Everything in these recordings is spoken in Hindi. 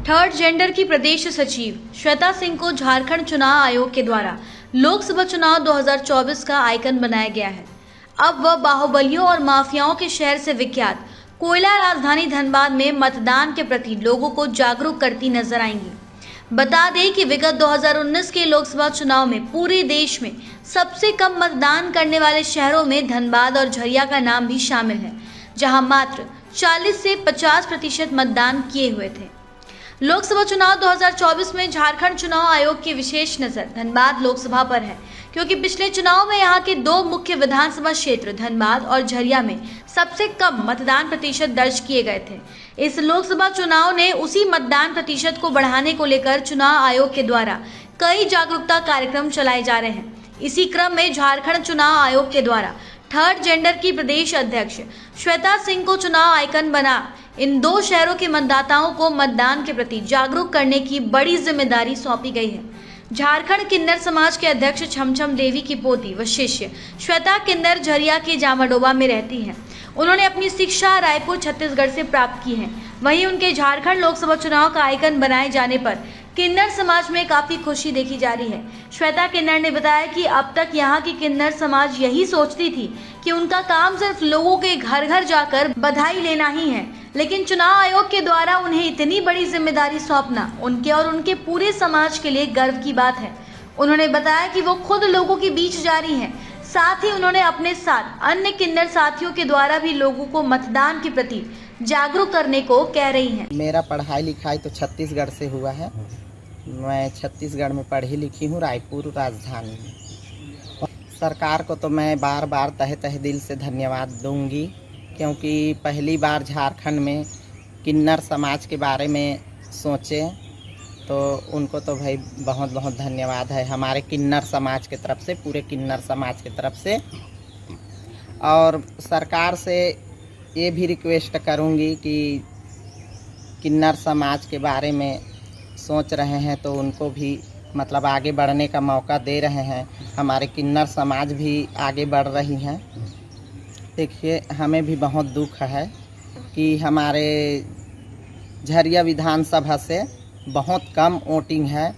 थर्ड जेंडर की प्रदेश सचिव श्वेता सिंह को झारखंड चुनाव आयोग के द्वारा लोकसभा चुनाव 2024 का आइकन बनाया गया है। अब वह बाहुबलियों और माफियाओं के शहर से विख्यात कोयला राजधानी धनबाद में मतदान के प्रति लोगों को जागरूक करती नजर आएंगी। बता दें कि विगत 2019 के लोकसभा चुनाव में पूरे देश में सबसे कम मतदान करने वाले शहरों में धनबाद और झरिया का नाम भी शामिल है, जहां मात्र 40 से 50% मतदान किए हुए थे। लोकसभा चुनाव 2024 में झारखंड चुनाव आयोग की विशेष नजर धनबाद लोकसभा पर है, क्योंकि पिछले चुनाव में यहां के दो मुख्य विधानसभा क्षेत्र धनबाद और झरिया में सबसे कम मतदान प्रतिशत दर्ज किए गए थे। इस लोकसभा चुनाव ने उसी मतदान प्रतिशत को बढ़ाने को लेकर चुनाव आयोग के द्वारा कई जागरूकता कार्यक्रम चलाए जा रहे हैं। इसी क्रम में झारखंड चुनाव आयोग के द्वारा थर्ड जेंडर की प्रदेश अध्यक्ष श्वेता सिंह को चुनाव आइकन बना इन दो शहरों के मतदाताओं को मतदान के प्रति जागरूक करने की बड़ी जिम्मेदारी सौंपी गई है। झारखंड किन्नर समाज के अध्यक्ष छमछम देवी की पोती व शिष्य श्वेता किन्नर झरिया के जामाडोबा में रहती हैं। उन्होंने अपनी शिक्षा रायपुर छत्तीसगढ़ से प्राप्त की है। वहीं उनके झारखंड लोकसभा चुनाव का आइकन बनाए जाने पर किन्नर समाज में काफी खुशी देखी जा रही है। श्वेता किन्नर ने बताया कि अब तक यहाँ की किन्नर समाज यही सोचती थी कि उनका काम सिर्फ लोगों के घर घर जाकर बधाई लेना ही है, लेकिन चुनाव आयोग के द्वारा उन्हें इतनी बड़ी जिम्मेदारी सौंपना उनके और उनके पूरे समाज के लिए गर्व की बात है। उन्होंने बताया कि वो खुद लोगों के बीच जा रही हैं, साथ ही उन्होंने अपने साथ अन्य किन्नर साथियों के द्वारा भी लोगों को मतदान के प्रति जागरूक करने को कह रही हैं। मेरा पढ़ाई लिखाई तो छत्तीसगढ़ से हुआ है। मैं छत्तीसगढ़ में पढ़ी लिखी हूँ, रायपुर राजधानी में। सरकार को तो मैं बार बार तहे तहे दिल से धन्यवाद दूंगी, क्योंकि पहली बार झारखंड में किन्नर समाज के बारे में सोचे, तो उनको तो भाई बहुत बहुत धन्यवाद है हमारे किन्नर समाज की तरफ से, पूरे किन्नर समाज की तरफ से। और सरकार से ये भी रिक्वेस्ट करूंगी कि किन्नर समाज के बारे में सोच रहे हैं तो उनको भी मतलब आगे बढ़ने का मौका दे रहे हैं। हमारे किन्नर समाज भी आगे बढ़ रही हैं। देखिए, हमें भी बहुत दुख है कि हमारे झरिया विधानसभा से बहुत कम वोटिंग है।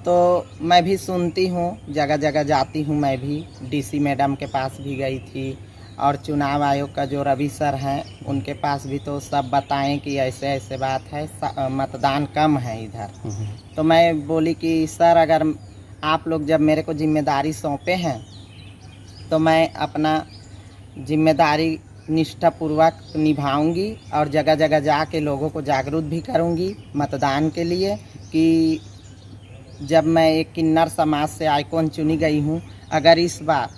तो मैं भी सुनती हूँ, जगह जगह जाती हूँ। मैं भी डीसी मैडम के पास भी गई थी, और चुनाव आयोग का जो रवि सर हैं उनके पास भी, तो सब बताएं कि ऐसे ऐसे बात है, मतदान कम है इधर। तो मैं बोली कि सर, अगर आप लोग जब मेरे को जिम्मेदारी सौंपे हैं तो मैं अपना जिम्मेदारी निष्ठापूर्वक निभाऊंगी और जगह जगह जाके लोगों को जागरूक भी करूंगी मतदान के लिए। कि जब मैं एक किन्नर समाज से आइकॉन चुनी गई हूं, अगर इस बार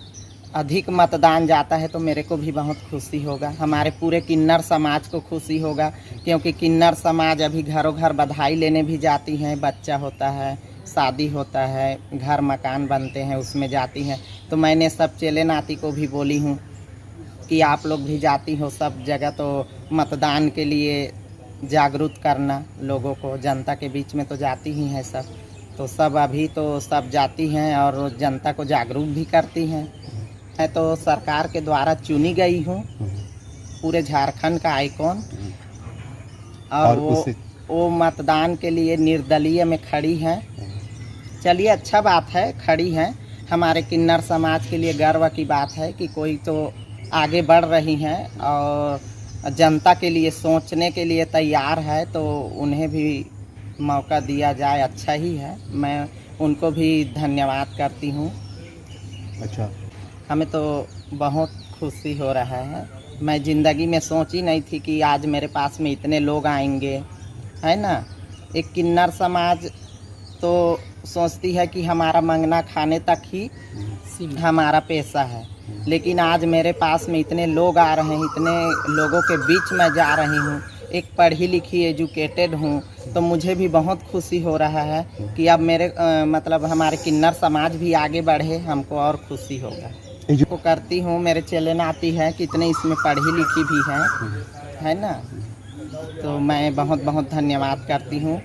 अधिक मतदान जाता है तो मेरे को भी बहुत खुशी होगा, हमारे पूरे किन्नर समाज को खुशी होगा। क्योंकि किन्नर समाज अभी घरों घर बधाई लेने भी जाती हैं, बच्चा होता है, शादी होता है, घर मकान बनते हैं, उसमें जाती हैं। तो मैंने सब चेले नाती को भी बोली हूँ कि आप लोग भी जाती हो सब जगह, तो मतदान के लिए जागरूक करना लोगों को। जनता के बीच में तो जाती ही हैं सब, तो सब अभी तो सब जाती हैं और जनता को जागरूक भी करती हैं। मैं तो सरकार के द्वारा चुनी गई हूँ पूरे झारखंड का आइकॉन, और वो मतदान के लिए निर्दलीय में खड़ी हैं। चलिए, अच्छा बात है, खड़ी हैं। हमारे किन्नर समाज के लिए गर्व की बात है कि कोई तो आगे बढ़ रही हैं और जनता के लिए सोचने के लिए तैयार है, तो उन्हें भी मौका दिया जाए, अच्छा ही है। मैं उनको भी धन्यवाद करती हूँ। अच्छा, हमें तो बहुत खुशी हो रहा है। मैं ज़िंदगी में सोची नहीं थी कि आज मेरे पास में इतने लोग आएंगे, है ना। एक किन्नर समाज तो सोचती है कि हमारा मंगना खाने तक ही हमारा पेशा है, लेकिन आज मेरे पास में इतने लोग आ रहे हैं, इतने लोगों के बीच में जा रही हूँ। एक पढ़ी लिखी एजुकेटेड हूँ, तो मुझे भी बहुत खुशी हो रहा है कि अब मेरे मतलब हमारे किन्नर समाज भी आगे बढ़े, हमको और खुशी होगा। को करती हूँ, मेरे चेले नाती हैं, कितने इसमें पढ़ी लिखी भी हैं, है ना। तो मैं बहुत बहुत धन्यवाद करती हूँ।